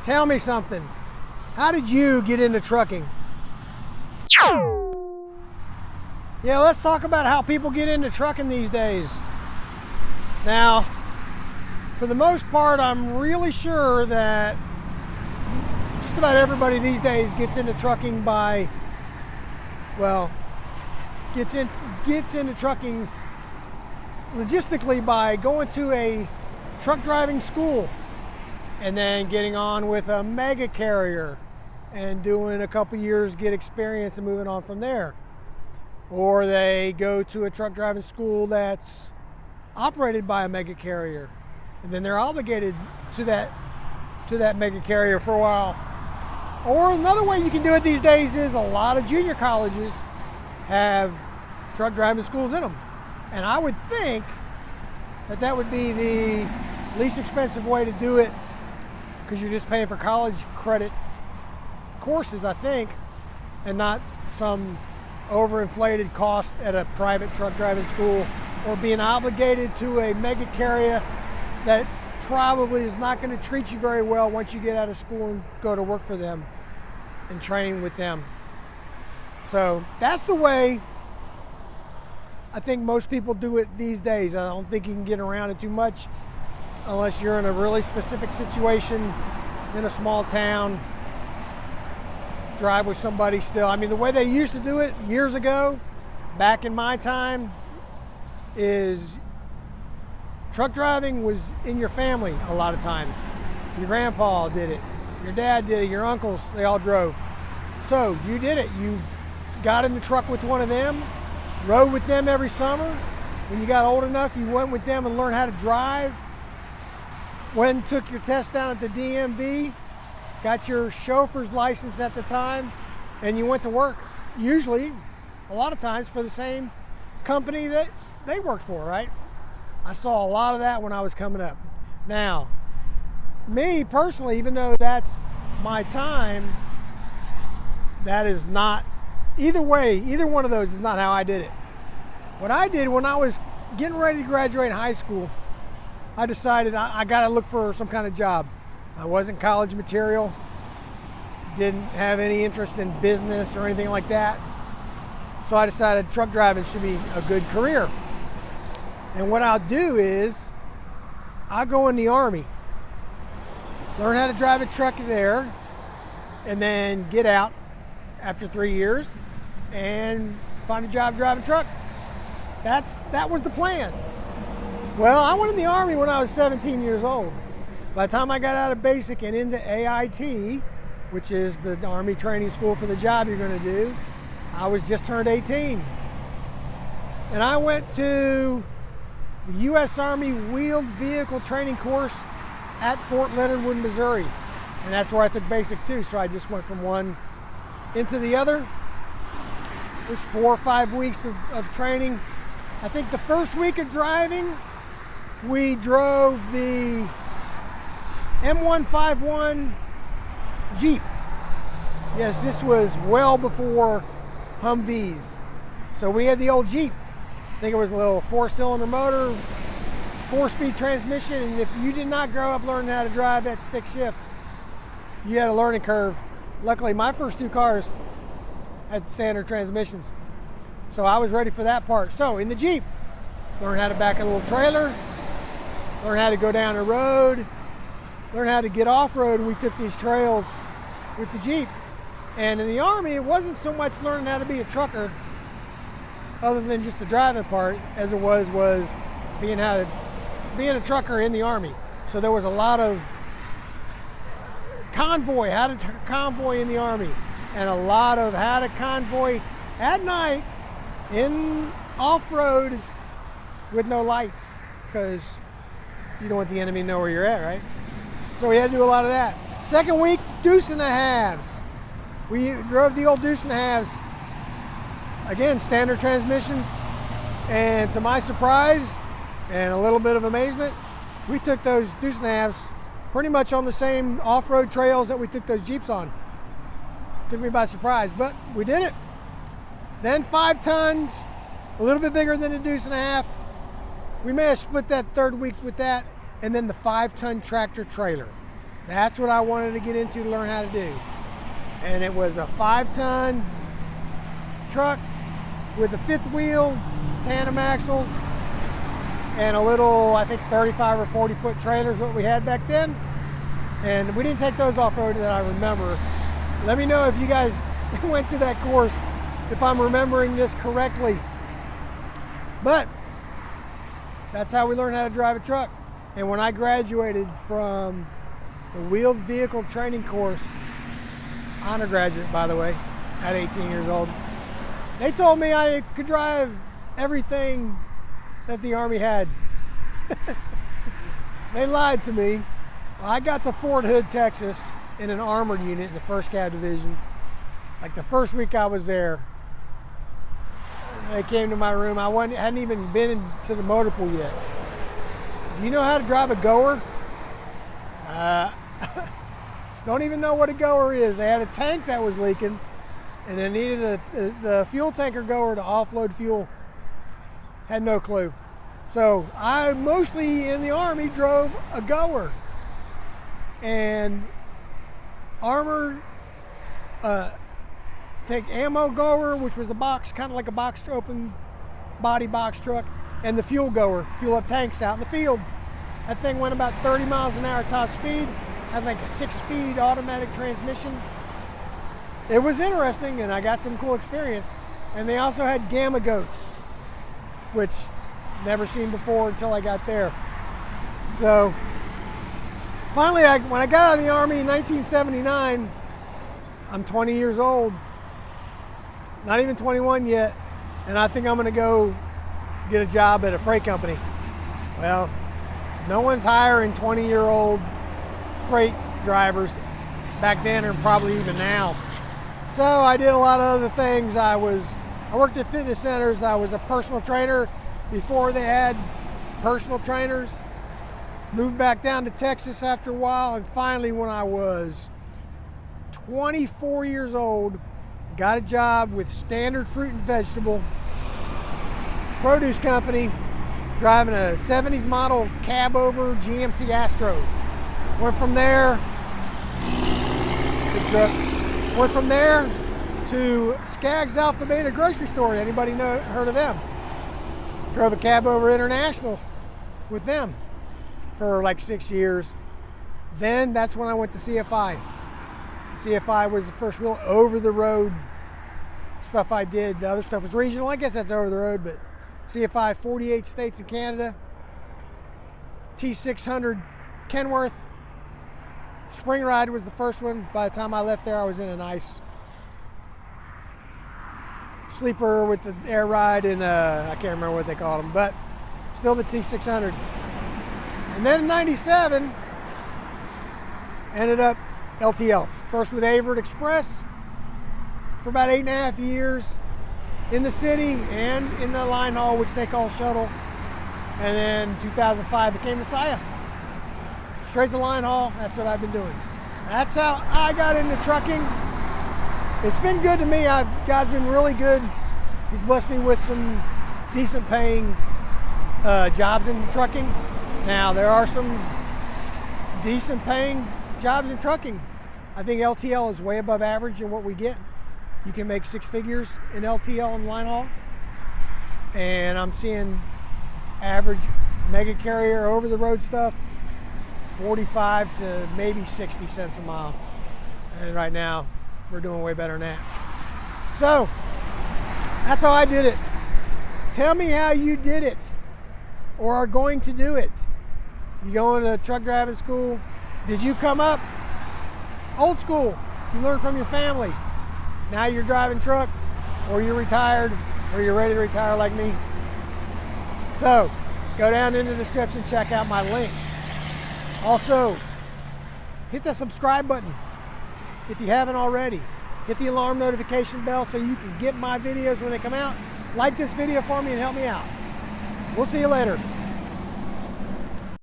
Tell me something. How did you get into trucking? Yeah, let's talk about how people get into trucking these days. Now, for the most part, I'm really sure that just about everybody these days gets into trucking by, well, gets into trucking logistically by going to a truck driving school and then getting on with a mega carrier and doing a couple years, get experience and moving on from there. Or they go to a truck driving school that's operated by a mega carrier, and then they're obligated to that mega carrier for a while. Or another way you can do it these days is a lot of junior colleges have truck driving schools in them. And I would think that that would be the least expensive way to do it, because you're just paying for college credit courses, I think, and not some overinflated cost at a private truck driving school, or being obligated to a mega carrier that probably is not going to treat you very well once you get out of school and go to work for them and train with them. So that's the way I think most people do it these days. I don't think you can get around it too much unless you're in a really specific situation in a small town, drive with somebody still. I mean, the way they used to do it years ago, back in my time, is truck driving was in your family a lot of times. Your grandpa did it, your dad did it, your uncles, they all drove. So you did it. You got in the truck with one of them, rode with them every summer. When you got old enough, you went with them and learned how to drive. Went and took your test down at the DMV, got your chauffeur's license at the time, and you went to work, usually, a lot of times, for the same company that they worked for, right? I saw a lot of that when I was coming up. Now, me personally, even though that's my time, that is not, either way, either one of those is not how I did it. What I did when I was getting ready to graduate high school, I decided I got to look for some kind of job. I wasn't college material, didn't have any interest in business or anything like that. So I decided truck driving should be a good career. And what I'll do is I'll go in the Army, learn how to drive a truck there, and then get out after 3 years and find a job driving a truck. That was the plan. Well, I went in the Army when I was 17 years old. By the time I got out of basic and into AIT, which is the Army training school for the job you're going to do, I was just turned 18. And I went to the U.S. Army Wheeled Vehicle Training Course at Fort Leonard Wood, Missouri. And that's where I took basic too, so I just went from one into the other. It was 4 or 5 weeks of training. I think the first week of driving, we drove the M151 Jeep. Yes, this was well before Humvees. So we had the old Jeep. I think it was a little 4-cylinder motor, 4-speed transmission, and if you did not grow up learning how to drive that stick shift, you had a learning curve. Luckily, my first 2 cars had standard transmissions, so I was ready for that part. So in the Jeep, learn how to back a little trailer, learn how to go down the road, learn how to get off-road. We took these trails with the Jeep. And in the Army, it wasn't so much learning how to be a trucker, other than just the driving part, as it was being a trucker in the Army. So there was a lot of convoy, how to convoy in the Army, and a lot of how to convoy at night in off-road with no lights, because you don't want the enemy to know where you're at, right? So we had to do a lot of that. Second week, deuce and a halves. We drove the old deuce and a halves. Again, standard transmissions. And to my surprise and a little bit of amazement, we took those deuce and a halves pretty much on the same off-road trails that we took those Jeeps on. Took me by surprise, but we did it. Then 5 tons, a little bit bigger than a deuce and a half. We may have split that third week with that, and then the 5-ton tractor trailer. That's what I wanted to get into to learn how to do. And it was a 5-ton truck with a 5th wheel, tandem axles, and a little, I think 35 or 40 foot trailers, what we had back then. And we didn't take those off-road that I remember. Let me know if you guys went to that course, if I'm remembering this correctly. But that's how we learned how to drive a truck. And when I graduated from the wheeled vehicle training course, honor graduate by the way, at 18 years old, they told me I could drive everything that the Army had. They lied to me. Well, I got to Fort Hood, Texas in an armored unit in the 1st Cav Division. Like the first week I was there, they came to my room. I hadn't even been into the motor pool yet. Do you know how to drive a goer? Don't even know what a goer is. They had a tank that was leaking, and they needed the fuel tanker goer to offload fuel. Had no clue. So I mostly in the Army drove a goer. And armored, take ammo goer, which was a box, kind of like a box, open body box truck, and the fuel goer, fuel up tanks out in the field. That thing went about 30 miles an hour top speed, had like a 6-speed automatic transmission. It was interesting, and I got some cool experience. And they also had gamma goats, which never seen before until I got there. So finally, when I got out of the Army in 1979, I'm 20 years old, not even 21 yet, and I think I'm gonna go get a job at a freight company. Well, no one's hiring 20-year-old freight drivers back then, or probably even now. So I did a lot of other things. I worked at fitness centers. I was a personal trainer before they had personal trainers. Moved back down to Texas after a while, and finally when I was 24 years old, got a job with Standard Fruit and Vegetable Produce Company, driving a 70s model cab-over GMC Astro. Went from there to Skaggs Alpha Beta Grocery Store. Anybody heard of them? Drove a cab-over International with them for like 6 years. Then that's when I went to CFI. CFI was the first real over-the-road stuff I did. The other stuff was regional. I guess that's over the road, but CFI, 48 states in Canada. T600 Kenworth. Spring Ride was the first one. By the time I left there, I was in a nice sleeper with the air ride, and I can't remember what they called them, but still the T600. And then in 97, ended up LTL. First with Averitt Express for about 8.5 years in the city and in the line haul, which they call shuttle. And then 2005 became Messiah. Straight to line haul, that's what I've been doing. That's how I got into trucking. It's been good to me. God's been really good. He's blessed me with some decent paying jobs in trucking. Now, there are some decent paying jobs in trucking. I think LTL is way above average in what we get. You can make 6 figures in LTL and line haul. And I'm seeing average mega carrier over the road stuff, 45 to maybe 60 cents a mile. And right now, we're doing way better than that. So, that's how I did it. Tell me how you did it or are going to do it. You going to truck driving school? Did you come up old school? You learned from your family. Now you're driving truck, or you're retired, or you're ready to retire like me. So, go down in the description, check out my links. Also, hit the subscribe button if you haven't already. Hit the alarm notification bell so you can get my videos when they come out. Like this video for me and help me out. We'll see you later.